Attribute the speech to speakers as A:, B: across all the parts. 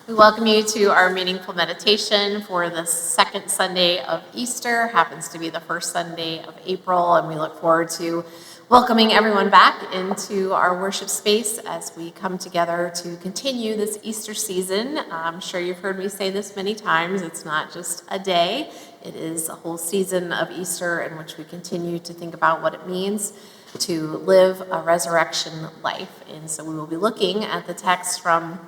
A: We welcome you to our meaningful meditation for the second Sunday of Easter. Happens to be the first Sunday of April, and we look forward to welcoming everyone back into our worship space as we come together to continue this Easter season. I'm sure you've heard me say this many times. It's not just a day. It is a whole season of Easter in which we continue to think about what it means to live a resurrection life. And so we will be looking at the text from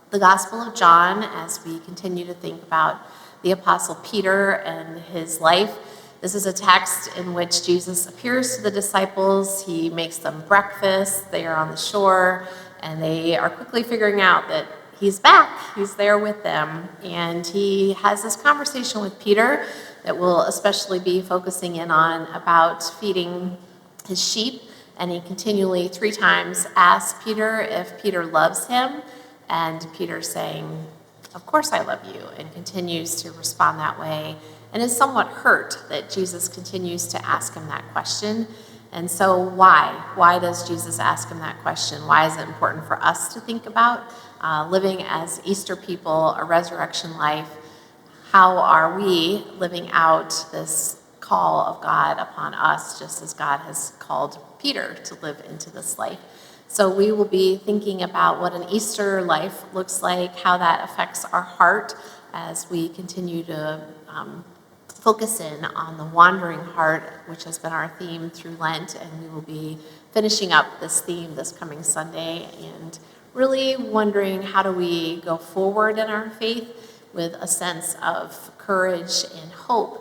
A: the Gospel of John as we continue to think about the Apostle Peter and his life. This is a text in which Jesus appears to the disciples. He makes them breakfast. They are on the shore, and they are quickly figuring out that he's back. He's there with them. And he has this conversation with Peter that we'll especially be focusing in on about feeding his sheep. And he continually 3 times asks Peter if Peter loves him. And Peter saying, "Of course I love you," and continues to respond that way, and is somewhat hurt that Jesus continues to ask him that question. And so why? Why does Jesus ask him that question? Why is it important for us to think about living as Easter people, a resurrection life? How are we living out this call of God upon us, just as God has called Peter to live into this life? So we will be thinking about what an Easter life looks like, how that affects our heart as we continue to focus in on the wandering heart, which has been our theme through Lent, and we will be finishing up this theme this coming Sunday and really wondering how do we go forward in our faith with a sense of courage and hope.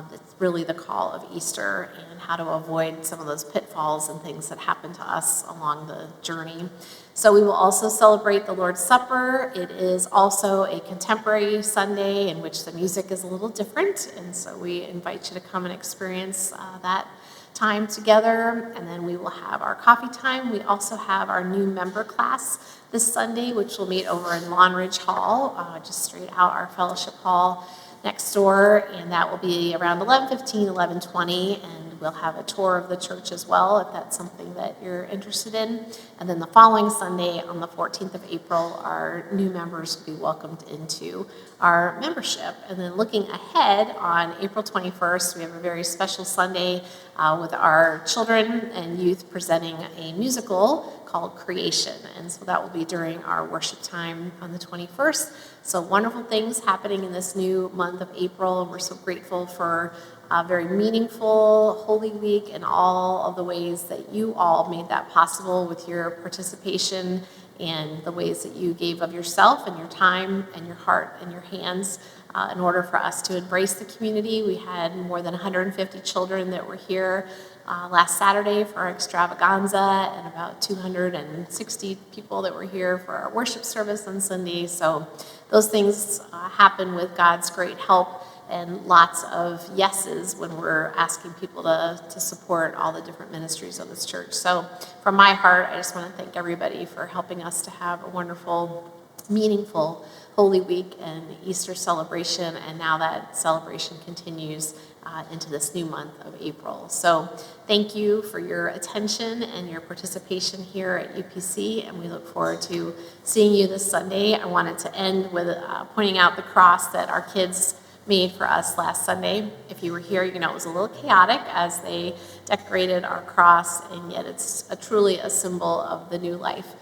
A: That's really the call of Easter, and how to avoid some of those pitfalls and things that happen to us along the journey. So we will also celebrate the Lord's Supper. It is also a contemporary Sunday in which the music is a little different, and so we invite you to come and experience that time together. And then we will have our coffee time. We also have our new member class this Sunday, which will meet over in Lawn Ridge Hall, just straight out our fellowship hall next door, and that will be around 11:15, 11:20, and we'll have a tour of the church as well if that's something that you're interested in. And then the following Sunday, on the 14th of April, our new members will be welcomed into our membership. And then looking ahead, on April 21st, we have a very special Sunday with our children and youth presenting a musical called Creation. And so that will be during our worship time on the 21st. So wonderful things happening in this new month of April, and we're so grateful for a very meaningful Holy Week and all of the ways that you all made that possible with your participation and the ways that you gave of yourself and your time and your heart and your hands in order for us to embrace the community. We had more than 150 children that were here last Saturday for our extravaganza, and about 260 people that were here for our worship service on Sunday. So those things happen with God's great help, and lots of yeses when we're asking people to support all the different ministries of this church. So from my heart, I just want to thank everybody for helping us to have a wonderful, meaningful Holy Week and Easter celebration, and now that celebration continues into this new month of April. So thank you for your attention and your participation here at UPC, and we look forward to seeing you this Sunday. I wanted to end with pointing out the cross that our kids made for us last Sunday. If you were here, you know it was a little chaotic as they decorated our cross, and yet it's truly a symbol of the new life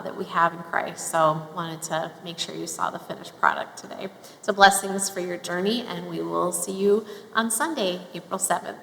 A: that we have in Christ. So wanted to make sure you saw the finished product today. So blessings for your journey, and we will see you on Sunday, April 7th.